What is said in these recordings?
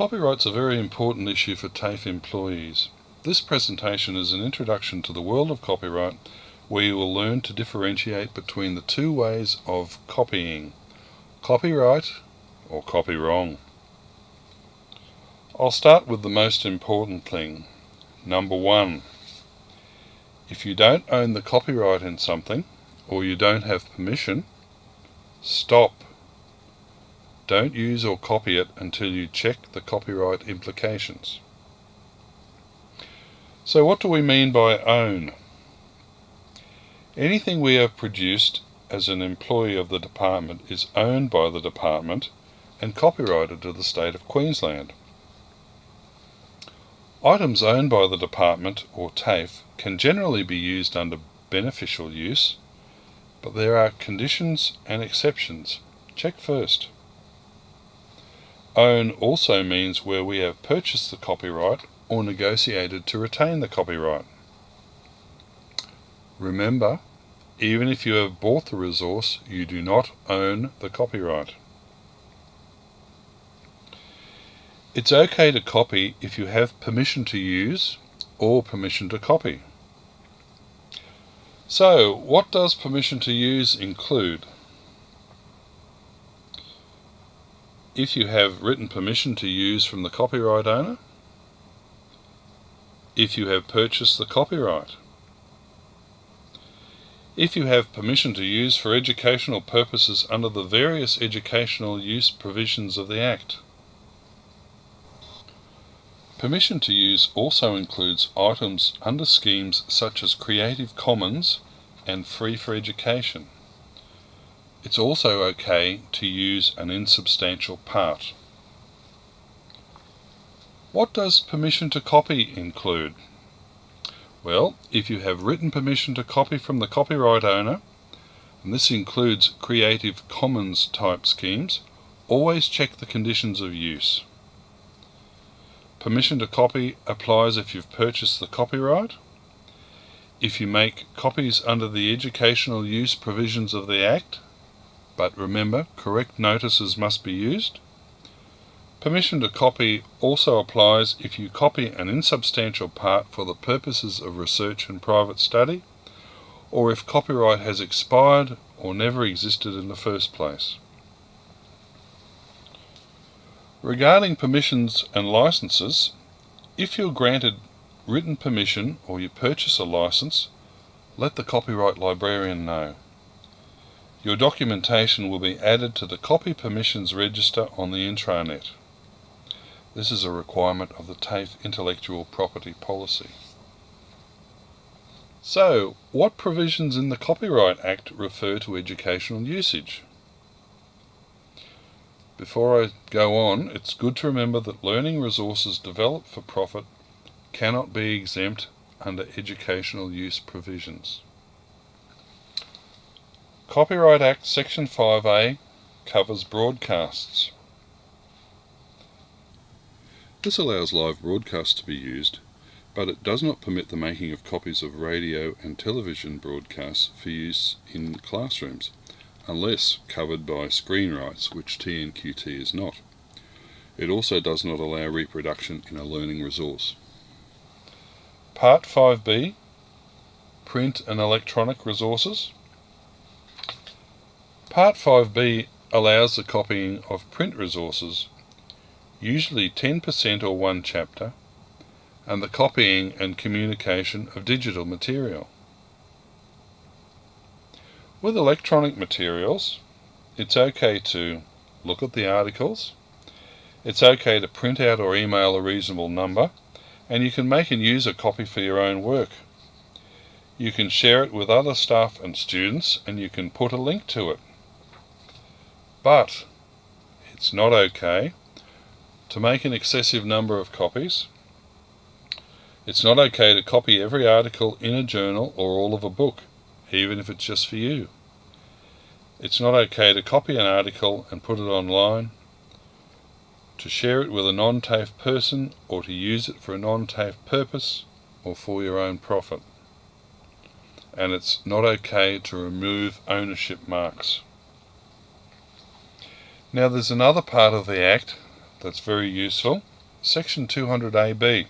Copyright's a very important issue for TAFE employees. This presentation is an introduction to the world of copyright, where you will learn to differentiate between the two ways of copying: copyright or copy wrong. I'll start with the most important thing. Number 1. If you don't own the copyright in something, or you don't have permission, stop. Don't use or copy it until you check the copyright implications. So what do we mean by own? Anything we have produced as an employee of the department is owned by the department and copyrighted to the state of Queensland. Items owned by the department, or TAFE, can generally be used under beneficial use, but there are conditions and exceptions. Check first. Own also means where we have purchased the copyright or negotiated to retain the copyright. Remember, even if you have bought the resource, you do not own the copyright. It's okay to copy if you have permission to use or permission to copy. So, what does permission to use include? If you have written permission to use from the copyright owner, if you have purchased the copyright, if you have permission to use for educational purposes under the various educational use provisions of the Act. Permission to use also includes items under schemes such as Creative Commons and Free for Education. It's also okay to use an insubstantial part. What does permission to copy include? Well, if you have written permission to copy from the copyright owner, and this includes Creative Commons type schemes, always check the conditions of use. Permission to copy applies if you've purchased the copyright, if you make copies under the educational use provisions of the Act, but remember, correct notices must be used. Permission to copy also applies if you copy an insubstantial part for the purposes of research and private study, or if copyright has expired or never existed in the first place. Regarding permissions and licenses, if you're granted written permission or you purchase a license, let the copyright librarian know. Your documentation will be added to the Copy Permissions Register on the intranet. This is a requirement of the TAFE Intellectual Property Policy. So, what provisions in the Copyright Act refer to educational usage? Before I go on, it's good to remember that learning resources developed for profit cannot be exempt under educational use provisions. Copyright Act Section 5A covers broadcasts. This allows live broadcasts to be used, but it does not permit the making of copies of radio and television broadcasts for use in classrooms, unless covered by screen rights, which TNQT is not. It also does not allow reproduction in a learning resource. Part 5B, Print and Electronic Resources. Part 5B allows the copying of print resources, usually 10% or one chapter, and the copying and communication of digital material. With electronic materials, it's okay to look at the articles, it's okay to print out or email a reasonable number, and you can make and use a copy for your own work. You can share it with other staff and students, and you can put a link to it. But it's not okay to make an excessive number of copies. It's not okay to copy every article in a journal or all of a book, even if it's just for you. It's not okay to copy an article and put it online, to share it with a non-TAFE person, or to use it for a non-TAFE purpose or for your own profit. And it's not okay to remove ownership marks. Now there's another part of the Act that's very useful, Section 200AB.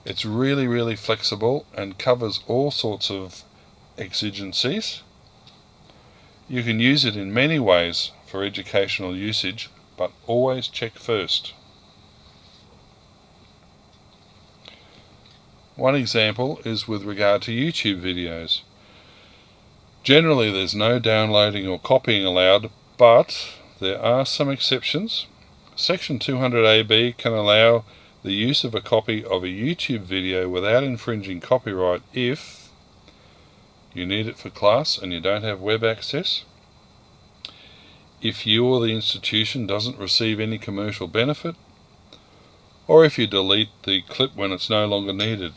It's really flexible and covers all sorts of exigencies. You can use it in many ways for educational usage, but always check first. One example is with regard to YouTube videos. Generally there's no downloading or copying allowed, but there are some exceptions. Section 200AB can allow the use of a copy of a YouTube video without infringing copyright if you need it for class and you don't have web access, if you or the institution doesn't receive any commercial benefit, or if you delete the clip when it's no longer needed.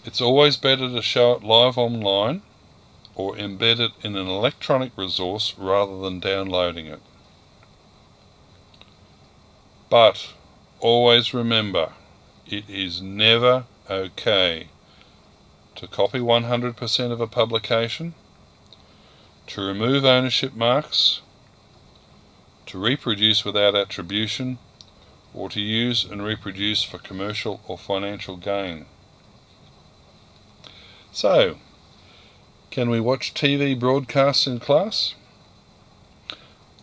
It's always better to show it live online or embed it in an electronic resource rather than downloading it. But always remember, it is never okay to copy 100% of a publication, to remove ownership marks, to reproduce without attribution, or to use and reproduce for commercial or financial gain. So, can we watch TV broadcasts in class?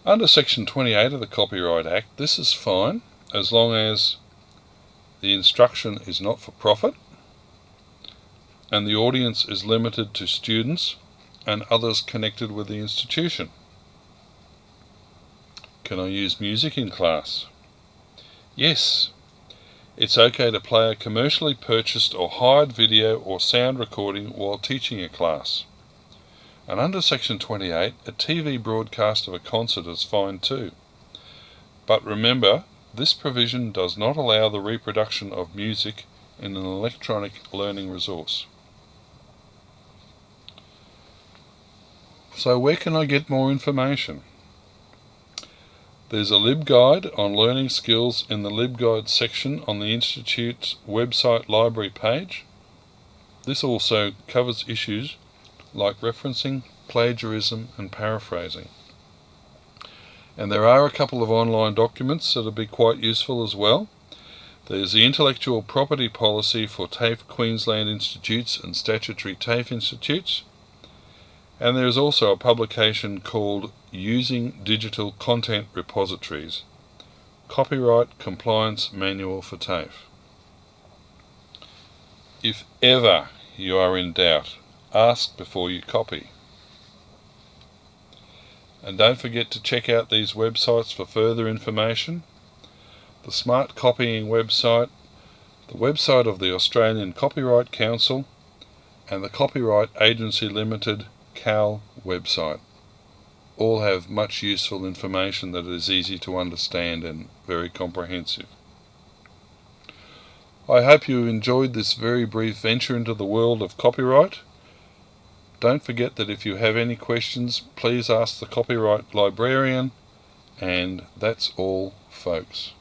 Under Section 28 of the Copyright Act, this is fine as long as the instruction is not for profit and the audience is limited to students and others connected with the institution. Can I use music in class? Yes. It's okay to play a commercially purchased or hired video or sound recording while teaching a class. And under Section 28, a TV broadcast of a concert is fine too. But remember, this provision does not allow the reproduction of music in an electronic learning resource. So where can I get more information? There's a LibGuide on learning skills in the LibGuide section on the Institute's website library page. This also covers issues like referencing, plagiarism and paraphrasing. And there are a couple of online documents that will be quite useful as well. There's the Intellectual Property Policy for TAFE Queensland Institutes and Statutory TAFE Institutes. And there's also a publication called Using Digital Content Repositories, Copyright Compliance Manual for TAFE. If ever you are in doubt, ask before you copy. And don't forget to check out these websites for further information. The Smart Copying website, the website of the Australian Copyright Council, and the Copyright Agency Limited CAL website. All have much useful information that is easy to understand and very comprehensive. I hope you enjoyed this very brief venture into the world of copyright. Don't forget that if you have any questions, please ask the copyright librarian, and that's all, folks.